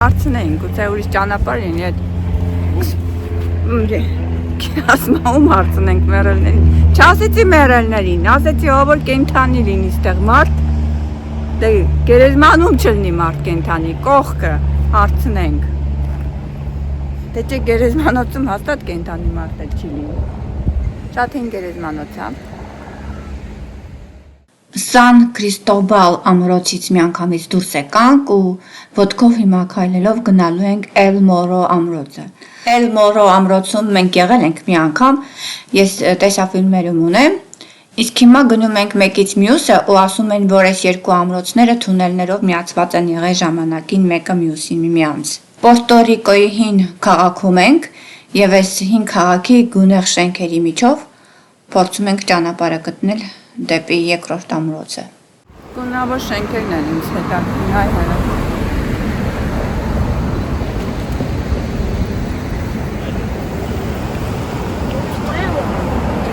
Հարցնեին, գուցե ուրիշ ճանապարհ լինի այդ ասում հարցնենք մեռելներին։ Չասեցի մեռելներին, ասեցի ով որ կենթանի լինի այստեղ մարդ, դե գերեզմանում չլինի մարդ կենթանի, կողքը հարցնենք։ Դե չէ գերեզմանոցում հաստատ կենթանի մարդ էլ չի լինի։ Շատ հին գերեզմանոց է։ Սան Քրիստոբալ ամրոցից միանգամից դուրս եկանք ու ոտքով հիմա քայլելով գնալու ենք Էլ Մորո ամրոցը։ Էլ Մորո ամրոցում մենք եղել ենք մի անգամ, ես տեսաֆիլմերում ունեմ, իսկ հիմա գնում ենք մեկից մյուսը ու ասում են, որ այս երկու ամրոցները թունելներով միացված են եղել ժամանակին մեկը մյուսին միմյանց։ Պորտո Ռիկոյի հին քաղաքում ենք եւ այս հին քաղաքի գունեղ շենքերի միջով փորձում ենք ճանապարհը գտնել դեպի երկրորդ ամրոցը։ Գունավոր շենքերն են ինձ հետաքրքրում, այ հələ։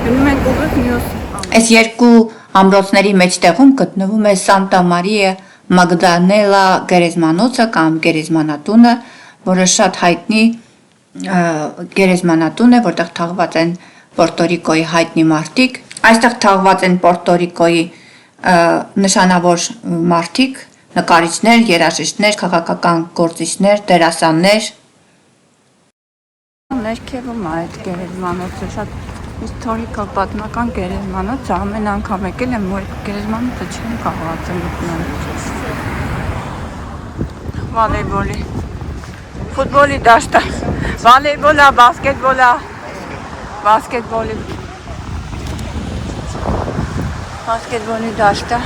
Գնում ենք ուղիղ մյուս։ Այս երկու ամրոցների մեջտեղում գտնվում է Սանտա Մարիա Մագդալենա գերեզմանոցը կամ գերեզմանատունը, որը շատ հայտնի գերեզմանատուն է, որտեղ թաղված են Պորտո Ռիկոյի հայտնի մարդիկ։ Այստեղ թաղված են Պորտո Ռիկոյի նշանավոր մարդիկ, նկարիչներ, երաժիշտներ, քաղաքական գործիչներ, դերասաններ։ Ներքևում է այդ գերեզմանոցը, շատ historical պատմական գերեզմանոց, ամեն անգամ եկել եմ, որ գերեզմանոցը չեմ կարողացել գտնել։ Վոլեյբոլի, ֆուտբոլի դաշտը, վոլեյբոլա, բասկետբոլա, բասկետբոլի դաշտը։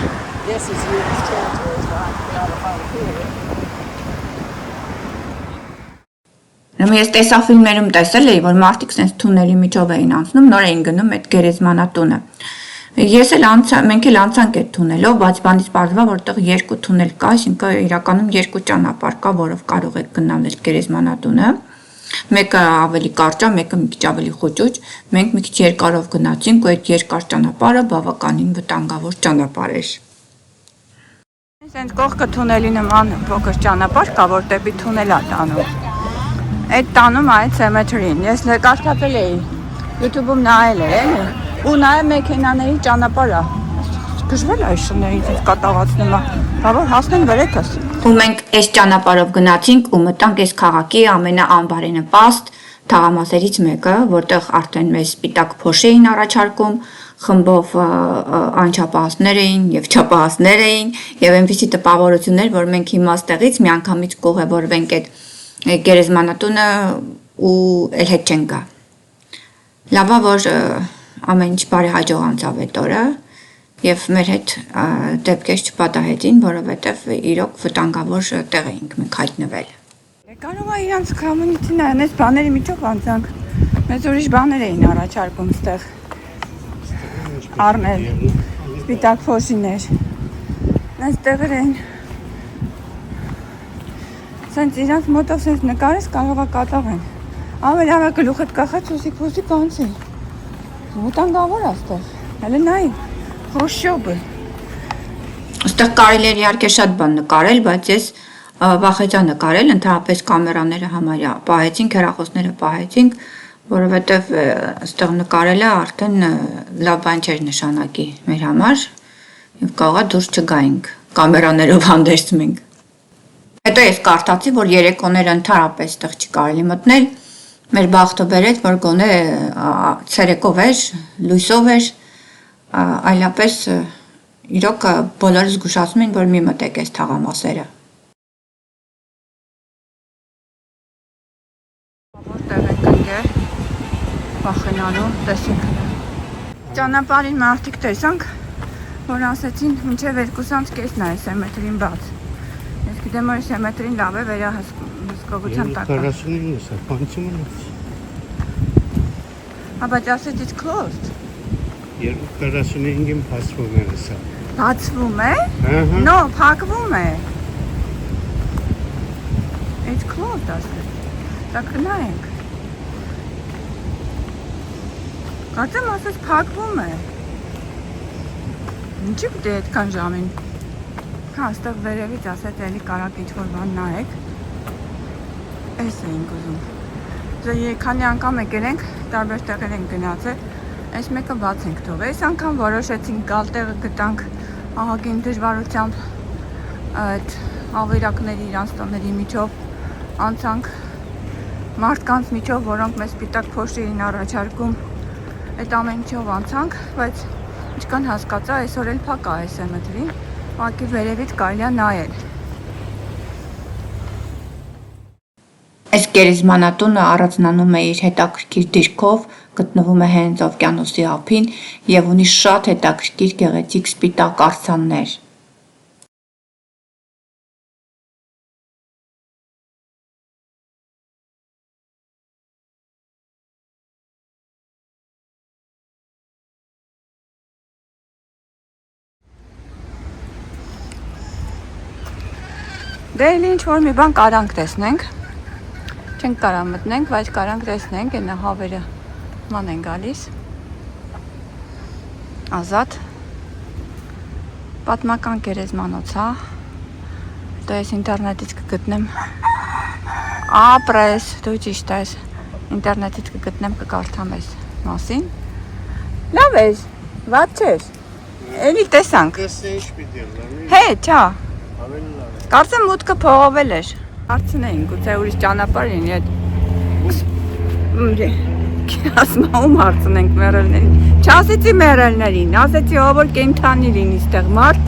Ես տեսաֆիլմերում տեսել էի, որ մարդիկ sense թունելի միջով էին անցնում, նոր էին գնում այդ գերեզմանատունը։ Մենք էլ անցանք այդ թունելով, բայց բանից պարզվա, որտեղ երկու թունել կա, այսինքն իրականում երկու ճանապարհ կա, որով կարող եք գնալ այդ գերեզմանատունը։ Մեկը ավելի կարճ է, մեկը մի քիչ ավելի խոճուճ։ Մենք մի քիչ երկարով գնացինք, ու այդ երկար ճանապարհը բավականին վտանգավոր ճանապարհ էր։ Այս կողքը թունելի նման փոքր ճանապարհ կա, որ դեպի թունել է տանում։ Այդ տանում է այդ cemetery-ին։ Ես կարդացել էի, YouTube-ում նայել էի, ու նայել մեքենաների ճանապարհը։ Գժվել է այս շներից կատաղացնում է, բավարար հասնեն վրեքս։ Ու մենք այս ճանապարհով գնացինք ու մտանք այս քաղաքի ամենաանբարենպաստ թաղամասերից մեկը, որտեղ արդեն մեզ սպիտակ փոշ էին առաջարկում, խմբով անչափահասներ էին եւ չափահասներ էին եւ այնպիսի տպավորություններ, որ մենք հիմա ստեղից միանգամից կուղևորվենք այդ գերեզմանատունը ու էլ հետ չենք գա։ Լավա որ ամեն ինչ բարեհաջող անցավ այդ օրը եւ մեր հետ դեպքեր չպատահեցին, որովհետեւ իրոք վտանգավոր տեղ էինք մենք հայտնվել։ Կարող է իրանց community-ն այս բաների միջով անցանք։ Մեզ ուրիշ բաներ էին առաջարկում ստեղ առնել, սպիտակ փոշիներ։ Այս տեղեր էին։ Սենց իրանց մոտով սենց նկարես կարող է կատաղեն։ Ավելի լավ է գլուխդ կախած ուսիկ անցի։ Վտանգավոր է ստեղ։ Հələ նայ, խրուշչոբը։ Այստեղ կարելի էր իհարկե շատ բան նկարել, բայց ես վախեցա նկարել, ընդհանրապես կամերաները համարյա պահեցինք, հեռախոսները պահեցինք, որովհետև այստեղ նկարելը արդեն լավ բան չէր նշանակի մեր համար եւ կարող է դուրս չգայինք կամերաներով հանդերձմենք։ Հետո ես կարդացի, որ երեկոները ընդհանրապես այստեղ չի կարելի մտնել, մեր բախտը բերեց, որ գոնե ցերեկով էր, լույսով էր, այլապես իրոք բոլորը զգուշացնում են, որ մի մտեք այս թաղամասերը։ Որտեղ եք ընկեր, վախենալու, տեսինք։ Ճանապարհին մարդիկ տեսանք, որ ասեցին, մինչև 2:30 է cemetery-ին բաց։ Ես գիտեմ, որ cemetery-ին լավ է վերահսկողության տակ։ 49-ը, բանցում են։ Բայց ասեց it's closed։ 2:45-ին բացվում է սա։ Բացվում է։ Ահա։ No, փակվում է։ It's closed ասեց։ Դա գնանք։ Կարծեմ ասեց փակվում է։ Ինչի՞ պետք է այդքան ժամին։ Հա, այստեղ վերևից ասեց էլի կարակ ինչ-որ բան նայեք։ Էս էինք ուզում։ Դե քանի անգամ եկել ենք, տարբեր տեղեր ենք գնացել, այս մեկը բաց ենք թողել։ Այս անգամ որոշեցինք գալ տեղը գտանք ահագին դժվարությամբ այդ ավերակների իրանց տների միջով անցանք մարդկանց միջով, որոնք մեզ սպիտակ փոշ էին առաջարկում, այդ ամեն ինչով անցանք, բայց ինչքան հասկացա, այսօր էլ փակ է SMT-ին, ուղղակի վերևից կարելի է նայել։ Այս գերեզմանատունը առանձնանում է իր հետաքրքիր դիրքով, գտնվում է հենց օվկիանոսի ափին եւ ունի շատ հետաքրքիր գեղեցիկ սպիտակ արձաններ։ Դե էլ ինչ-որ մի բան կարանք տեսնենք, չենք կարա մտնենք, բայց կարանք տեսնենք, ենա հավերը ման են գալիս, ազատ, պատմական գերեզմանոց հա, դու ես ինտերնետից կգտնեմ, ապրես, դու ճիշտ ես, ինտերնետից կգտնեմ, կկարդամ ես մասին, լավ ես, վատ չես, էլի տեսանք, հե, չա, կարծեմ մուտքը փողովել էր, հարցնեին, գուցե ուրիշ ճանապարհ լինի այդ ասում հարցնենք մեռելներին, չասեցի մեռելներին, ասեցի ով որ կենթանի լինի ստեղ մարդ,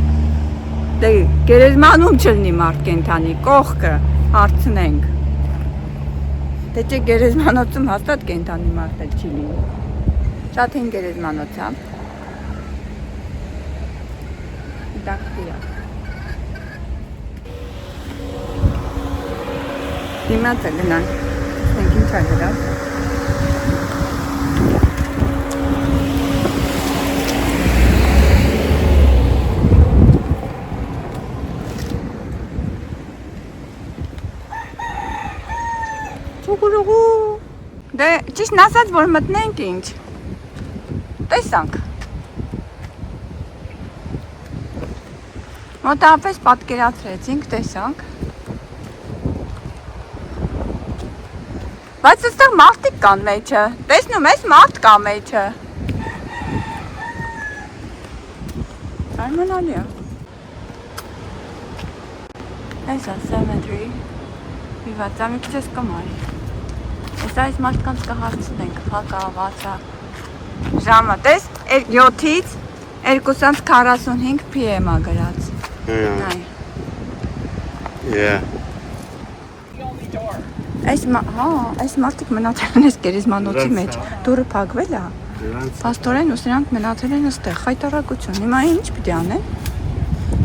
դե գերեզմանում չլինի մարդ կենթանի, կողքը հարցնենք, դե չէ գերեզմանոցում հաստատ կենթանի մարդ էլ չի լինի, շատ հին գերեզմանոց հա, դակտիա Դիմացը գնանք, տեսնենք ինչ է գրած։ Չուգուրուգու։ Դե ճիշտն ասած, որ մտնենք ինչ։ Տեսանք։ Մոտավորապես պատկերացրեցինք, տեսանք։ Բայց այստեղ մարդիկ կան մեջը, տեսնում ես մարդ կա մեջը։ Արմանալի է։ Այս է cemetery, հիվացա մի քիչ ես կմարի։ Ես այս մարդկանց կհարցնենք, փակա, վացա։ Ժամը, տես, 7-ից 2:45 PM-ա գրած։ Նայ։ Yeah. Այս մարդիկ մնացել են այս գերեզմանոցի մեջ, դուրը փակվել է, պաստորեն ու սրանք մնացել են այստեղ, խայտարակություն, հիմա ինչ պիտի անեն,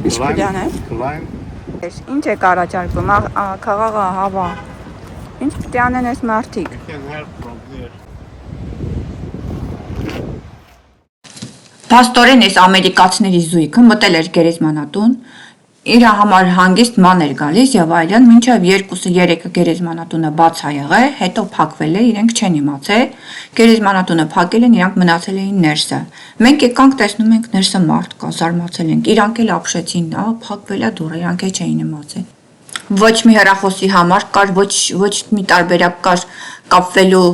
ինչ պիտի անեն, ինչ եք առաջարկում, քաղաղը հավա, ինչ պիտի անեն այս մարդիկ, Փաստորեն այս ամերիկացիների զույգը մտել էր գերեզմանատուն, իր համար հանգիստ ման էր գալիս եւ այլն, մինչեւ 2-3 գերեզմանատունը բաց է եղել, հետո փակվել է, իրենք չեն իմացել, գերեզմանատունը փակել են, իրանք մնացել էին ներսը։ Մենք եկանք տեսնում ենք ներսը մարդ կա, զարմացել ենք, իրանք էլ ապշեցին, փակվել է դուռը, իրանք էլ չէին իմացել։ Ոչ մի հեռախոսի համար կար, ոչ մի տարբերակ կար կապվելու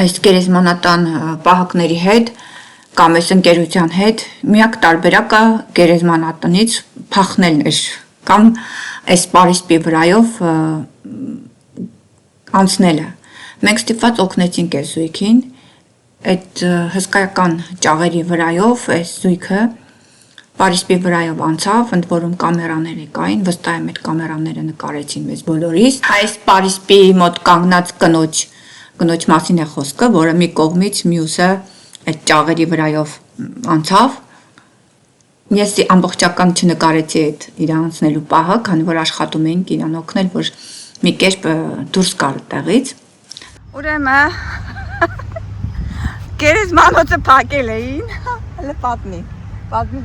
այս գերեզմանատան պահակների հետ, կամ այս ընկերության հետ, միակ տարբերակը գերեզմանատնից փախնելն էր, կամ այս պարիսպի վրայով անցնելը։ Մենք ստիպված օգնեցինք այս զույգին, այդ հսկայական ճաղերի վրայով այս զույգը պարիսպի վրայով անցավ, ընդ որում կամերաներ կային, վստահ եմ այդ կամերաները նկարեցին մեզ բոլորիս։ Այս պարիսպի մոտ կանգնած կնոջ մասին է խոսքը, որը մի կողմից մյուսը այդ ճաղերի վրայով անցավ, ես ամբողջական չնկարեցի այդ իրան անցնելու պահը, քանի որ աշխատում էինք իրան օգնել, որ մի կերպ դուրս գար տեղից։ Ուրեմն գերեզմանոցը փակել էին, հələ պատմի,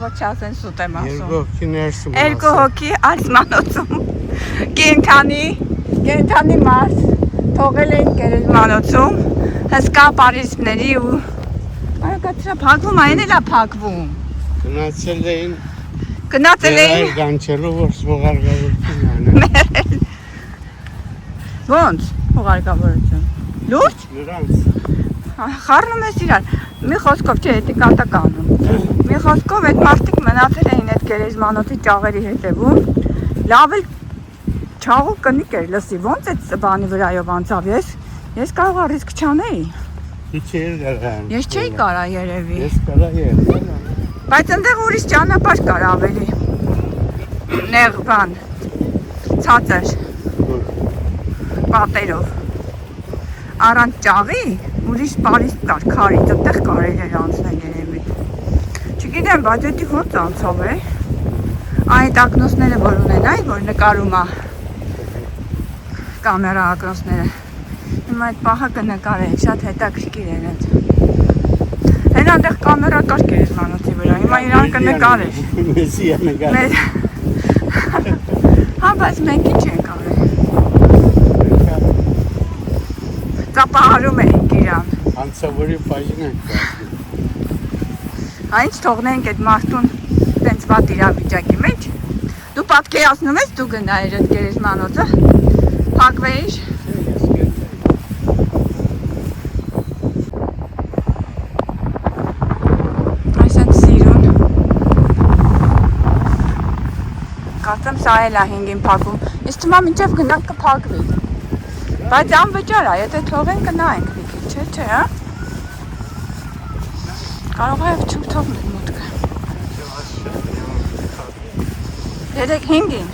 որ չասեն սուտ եմ ասում։ Երկու հոգի արզմանոցում կենթանի մարդ թողել էին գերեզմանոցում, հսկա պարիսպների ու Այգա փակվում, այն էլ է փակվում։ Գնացել էին Գանչելով որ զվողարգավորություն անեն։ Ոնց։ Ուղարկավորություն։ Լուրջ։ Նրանց Խառնում ես իրար։ Մի խոսքով չէ, դա կատականում։ Մի խոսքով այդ մարդիկ մնացել էին այդ գերեզմանոցի ճաղերի հետևում։ Լավ էլ չաղու կնիկ էր, լսի, ոնց այդ բանի վրայով անցավ ես կարող եմ ռիսկ չանեի։ իջեր գարան։ Ես չէի կարա երևի։ Ես կարա երևի։ Բայց այնտեղ ուրիշ ճանապարհ կար ավելի։ Նեղ բան։ Ցածր պատերով։ Առանց ճաղի ուրիշ պարիստ կար, քարից, այդտեղ կարելի էր անցնել երևի։ Չգիտեմ, բայց դա ոնց անցավ է։ Այդ ակնոցները որ ունենայի, որ նկարում է կամերա ակնոցները։ Հիմա այդ պահը կնկարեի, շատ հետաքրքիր էր այդ։ Հենա այնտեղ կամերա կար գերեզմանոցի վրա, հիմա իրան կնկարեր։ Մեսիա նկարել։ Հա, բայց մենք ինչ ենք արել։ Ծապահարում ենք իրան։ Անցավորի բաժին ենք։ Այնց թողնենք այդ մարդուն տենց վատ իրավիճակի մեջ։ Դու պատկերացնում ես դու գնայիր այդ գերեզմանոցը, փակվեիր։ Այսինքն սիրուն։ Կարծեմ սա էլ է 5-ին փակում։ Իսկ թվում է մինչև գնանք կփակվի։ Բայց անվճար է, եթե թողենք գնայինք մի քիչ, չէ՞, հա։ Կարող է չթողնել մուտքը։ Երեք 5-ին։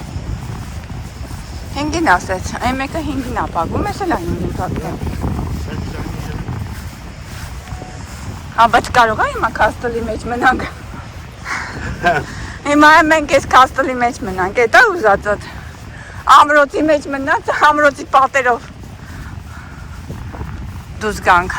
5-ին ասեց, այն մեկը 5-ին է փակվում, ես էլ այն 5-ին փակվում։ Հա, բայց կարող է հիմա քաստելի մեջ մնանք։ Հիմա մենք այս քաստելի մեջ մնանք, էտա ուզածդ։ Ամրոցի մեջ մնաց, ամրոցի պատերով դուրս գանք։